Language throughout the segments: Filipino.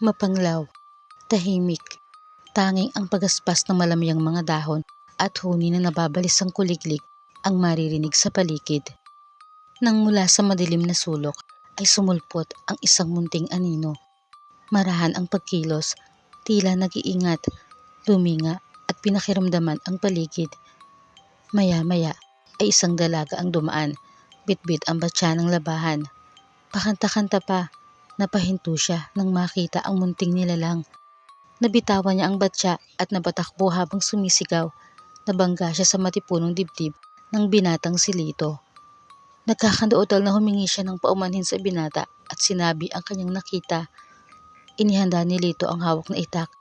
Mapanglaw, tahimik, tanging ang pagaspas ng malamyang mga dahon at huni na nababalisang kuliglig ang maririnig sa paligid. Nang mula sa madilim na sulok ay sumulpot ang isang munting anino. Marahan ang pagkilos, tila nag-iingat, luminga at pinakiramdaman ang paligid. Maya-maya ay isang dalaga ang dumaan, bitbit ang batya ng labahan. Pakanta-kanta pa, napahinto siya nang makita ang munting nilalang. Nabitawan niya ang batya at napatakbo habang sumisigaw. Nabangga siya sa matipunong dibdib ng binatang si Lito. Nagkakandootal na humingi siya ng paumanhin sa binata at sinabi ang kanyang nakita. Inihanda ni Lito ang hawak na itak.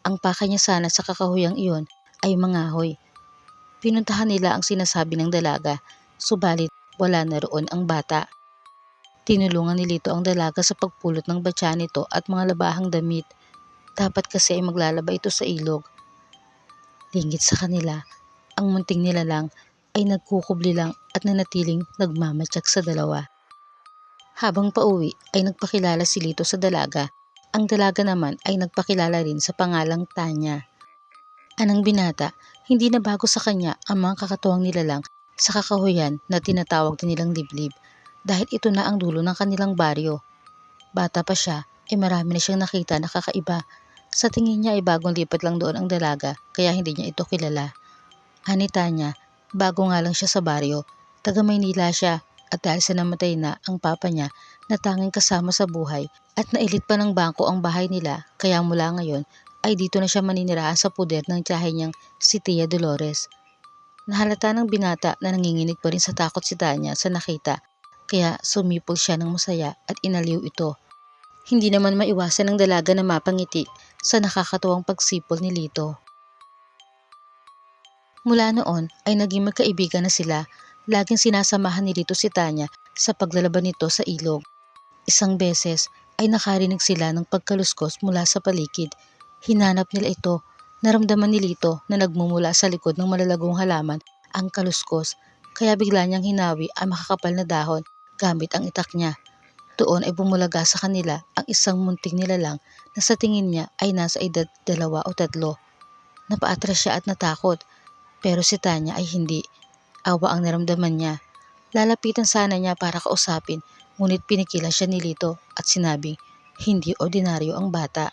Ang paka niya sana sa kakahuyang iyon ay mangahoy. Pinuntahan nila ang sinasabi ng dalaga, subalit wala na roon ang bata. Tinulungan ni Lito ang dalaga sa pagpulot ng batya nito at mga labahang damit. Dapat kasi ay maglalaba ito sa ilog. Lingit sa kanila, ang munting nilalang ay nagkukubli lang at nanatiling nagmamatyak sa dalawa. Habang pauwi ay nagpakilala si Lito sa dalaga. Ang dalaga naman ay nagpakilala rin sa pangalang Tanya. Anang binata, hindi na bago sa kanya ang mga kakatuwang nilalang sa kakahuyan na tinatawag din nilang liblib dahil ito na ang dulo ng kanilang baryo. Bata pa siya ay marami na siyang nakita na kakaiba. Sa tingin niya ay bagong lipat lang doon ang dalaga kaya hindi niya ito kilala. Ani Tanya, bago nga lang siya sa baryo, taga Maynila siya at dahil sa namatay na ang papa niya na tanging kasama sa buhay at nailit pa ng bangko ang bahay nila kaya mula ngayon ay dito na siya maninirahan sa puder ng tiyahin niyang si Tia Dolores. Nahalata ng binata na nanginginig pa rin sa takot si Tanya sa nakita kaya sumipol siya ng masaya at inaliw ito. Hindi naman maiwasan ng dalaga na mapangiti sa nakakatuwang pagsipol ni Lito. Mula noon ay naging magkaibigan na sila. Laging sinasamahan ni Lito si Tanya sa paglalaban nito sa ilog. Isang beses ay nakarinig sila ng pagkaluskos mula sa paligid. Hinanap nila ito. Naramdaman ni Lito na nagmumula sa likod ng malalagong halaman ang kaluskos. Kaya bigla niyang hinawi ang makakapal na dahon gamit ang itak niya. Doon ay bumulaga sa kanila ang isang munting nilalang na sa tingin niya ay nasa edad 2 o 3. Napaatras siya at natakot. Pero si Tanya ay hindi. Awa ang naramdaman niya. Lalapitan sana niya para kausapin, ngunit pinigilan siya ni Lito at sinabing hindi ordinaryo ang bata.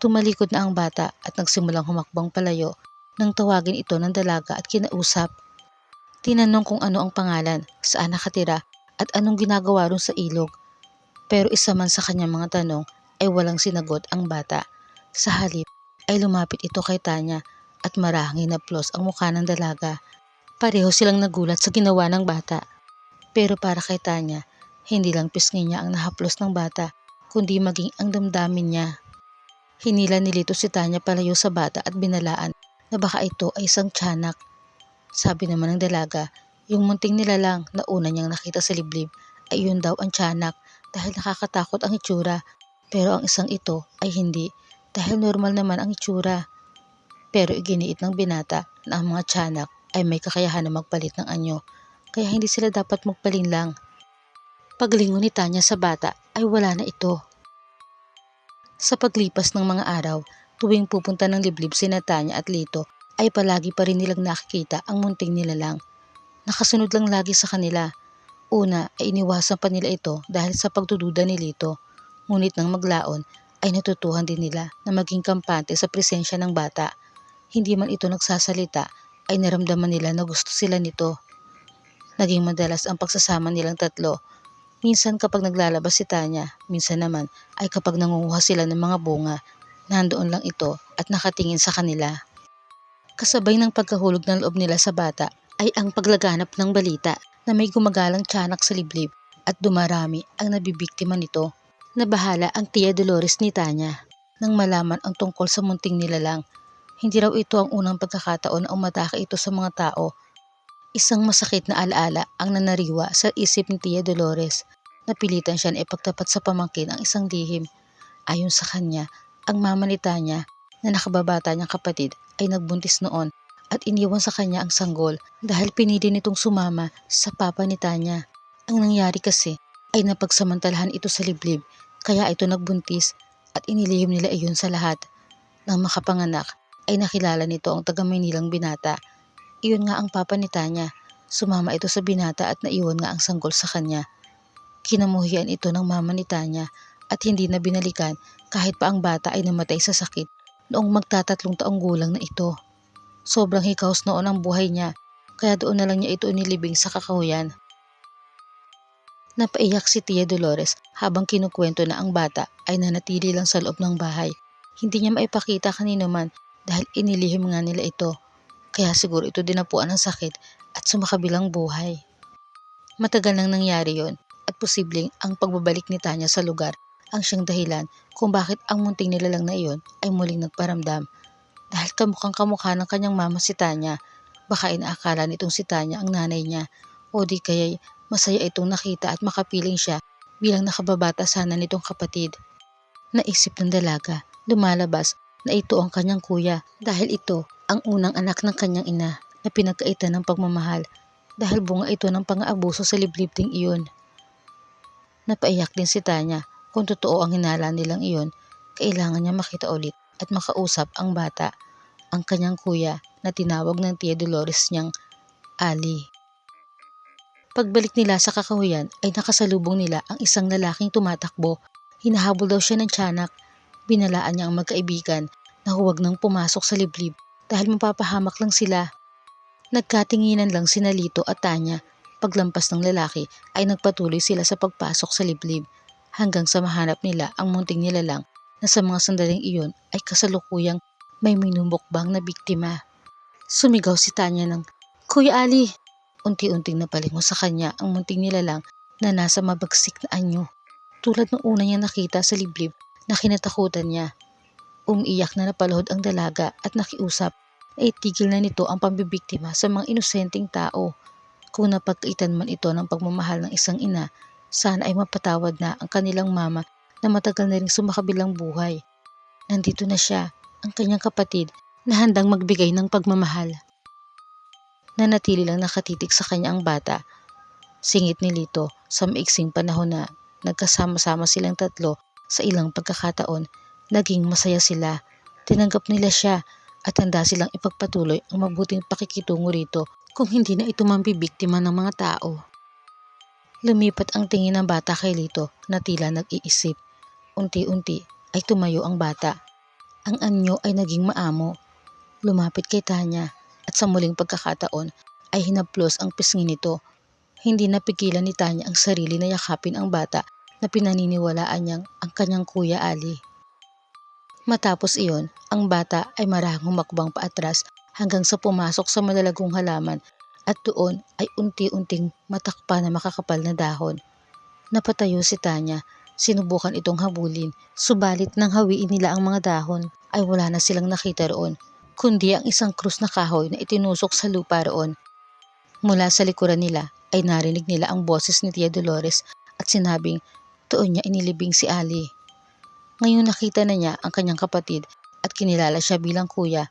Tumalikod na ang bata at nagsimulang humakbang palayo nang tawagin ito ng dalaga at kinausap. Tinanong kung ano ang pangalan, saan nakatira at anong ginagawa ron sa ilog. Pero isa man sa kanyang mga tanong ay walang sinagot ang bata. Sa halip ay lumapit ito kay Tanya at marahang hinaplos ang mukha ng dalaga. Pareho silang nagulat sa ginawa ng bata. Pero para kay Tanya, hindi lang pisngi niya ang nahaplos ng bata, kundi maging ang damdamin niya. Hinila ni Lito si Tanya palayo sa bata at binalaan na baka ito ay isang tiyanak. Sabi naman ng dalaga, yung munting nilalang na una niyang nakita sa liblib ay yun daw ang tiyanak dahil nakakatakot ang itsura. Pero ang isang ito ay hindi dahil normal naman ang itsura. Pero iginiit ng binata na ang mga tiyanak ay may kakayahan na magpalit ng anyo, kaya hindi sila dapat magpalinlang. Paglingon ni Tanya sa bata ay wala na ito. Sa paglipas ng mga araw, tuwing pupunta ng liblib sina Tanya at Lito ay palagi pa rin nilang nakikita ang munting nilalang. Nakasunod lang lagi sa kanila. Una ay iniwasan pa nila ito dahil sa pagdududa ni Lito, ngunit nang maglaon ay natutuhan din nila na maging kampante sa presensya ng bata. Hindi man ito nagsasalita ay naramdaman nila na gusto sila nito. Naging madalas ang pagsasama nilang tatlo. Minsan kapag naglalabas si Tanya, minsan naman ay kapag nangunguha sila ng mga bunga, nandoon lang ito at nakatingin sa kanila. Kasabay ng pagkahulog ng loob nila sa bata ay ang paglaganap ng balita na may gumagalang tiyanak sa liblib at dumarami ang nabibiktima nito. Nabahala ang Tia Dolores ni Tanya nang malaman ang tungkol sa munting nilalang. Hindi raw ito ang unang pagkakataon na umatake ito sa mga tao. Isang masakit na alaala ang nanariwa sa isip ni Tia Dolores. Napilitan siya na ipagtapat sa pamangkin ang isang lihim. Ayon sa kanya, ang mama ni Tanya na nakababata niyang kapatid ay nagbuntis noon at iniwan sa kanya ang sanggol dahil pinili nitong sumama sa papa ni Tanya. Ang nangyari kasi ay napagsamantalahan ito sa liblib kaya ito nagbuntis at inilihim nila iyon sa lahat. Nang makapanganak ay nakilala nito ang taga Maynilang binata. Iyon nga ang papa ni Tanya. Sumama ito sa binata at naiwan nga ang sanggol sa kanya. Kinamuhian ito ng mama ni Tanya at hindi na binalikan kahit pa ang bata ay namatay sa sakit noong magtatatlong taong gulang na ito. Sobrang hikaos noon ang buhay niya kaya doon na lang niya ito inilibing sa kakahuyan. Napaiyak si Tia Dolores habang kinukwento na ang bata ay nanatili lang sa loob ng bahay. Hindi niya maipakita kanino man dahil inilihim nga nila ito. Kaya siguro ito dinapuan ng sakit at sumakabilang buhay. Matagal nang nangyari yon at posibleng ang pagbabalik ni Tanya sa lugar ang siyang dahilan kung bakit ang munting nilalang na iyon ay muling nagparamdam. Dahil kamukhang kamukha ng kanyang mama si Tanya, baka inaakala nitong si Tanya ang nanay niya o di kaya'y masaya itong nakita at makapiling siya bilang nakababata sana nitong kapatid. Naisip ng dalaga, lumalabas na ito ang kanyang kuya dahil ito ang unang anak ng kanyang ina na pinagkaitan ng pagmamahal dahil bunga ito ng pang-aabuso sa liblib ding iyon. Napaiyak din si Tanya kung totoo ang hinala nilang iyon, kailangan niya makita ulit at makausap ang bata, ang kanyang kuya na tinawag ng Tia Dolores niyang Ali. Pagbalik nila sa kakahuyan ay nakasalubong nila ang isang lalaking tumatakbo. Hinahabol daw siya ng tiyanak. Binalaan niya ang magkaibigan na huwag nang pumasok sa liblib dahil mapapahamak lang sila. Nagkatinginan lang sina Lito at Tanya. Paglampas ng lalaki ay nagpatuloy sila sa pagpasok sa liblib hanggang sa mahanap nila ang munting nilalang na sa mga sandaling iyon ay kasalukuyang may minumukbang na biktima. Sumigaw si Tanya ng, "Kuya Ali!" Unti-unting napalingon sa kanya ang munting nilalang na nasa mabagsik na anyo. Tulad ng una niya nakita sa liblib na kinatakutan niya. Umiiyak na napalahod ang dalaga at nakiusap na itigil na nito ang pambibiktima sa mga inosenteng tao. Kung napagkaitan man ito ng pagmamahal ng isang ina, sana ay mapatawad na ang kanilang mama na matagal na ring sumakabilang buhay. Nandito na siya, ang kanyang kapatid na handang magbigay ng pagmamahal. Nanatili lang nakatitig sa kanya ang bata. Singit ni Lito sa maiksing panahon na nagkasama-sama silang tatlo sa ilang pagkakataon. Naging masaya sila. Tinanggap nila siya at handa silang ipagpatuloy ang mabuting pakikitungo rito kung hindi na ito mambibiktima ng mga tao. Lumipat ang tingin ng bata kay Lito na tila nag-iisip. Unti-unti ay tumayo ang bata. Ang anyo ay naging maamo. Lumapit kay Tanya at sa muling pagkakataon ay hinaplos ang pisngi nito. Hindi napigilan ni Tanya ang sarili na yakapin ang bata na pinaniniwalaan niyang ang kanyang kuya Ali. Matapos iyon, ang bata ay marahang humakbang paatras hanggang sa pumasok sa malalagong halaman at doon ay unti-unting matakpa na makakapal na dahon. Napatayo si Tanya, sinubukan itong habulin, subalit nang hawiin nila ang mga dahon ay wala na silang nakita roon, kundi ang isang krus na kahoy na itinusok sa lupa roon. Mula sa likuran nila ay narinig nila ang boses ni Tia Dolores at sinabing doon niya inilibing si Ali. Ngayon nakita na niya ang kanyang kapatid at kinilala siya bilang kuya,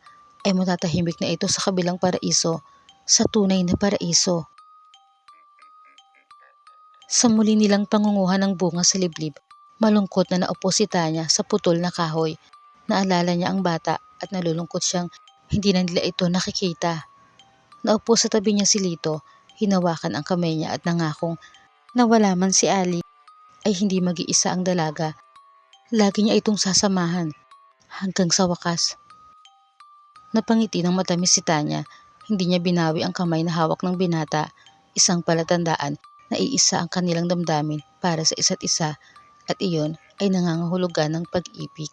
ay matatahimik na ito sa kabilang paraiso, sa tunay na paraiso. Sa muli nilang pangunguha ng bunga sa liblib, malungkot na naupo si Tanya sa putol na kahoy. Naalala niya ang bata at nalulungkot siyang hindi na nila ito nakikita. Naupo sa tabi niya si Lito, hinawakan ang kamay niya at nangakong nawala man si Ali ay hindi mag-iisa ang dalaga. Lagi niya itong sasamahan hanggang sa wakas. Napangiti ng matamis si Tanya, hindi niya binawi ang kamay na hawak ng binata, isang palatandaan na iisa ang kanilang damdamin para sa isa't isa at iyon ay nangangahulugan ng pag-ibig.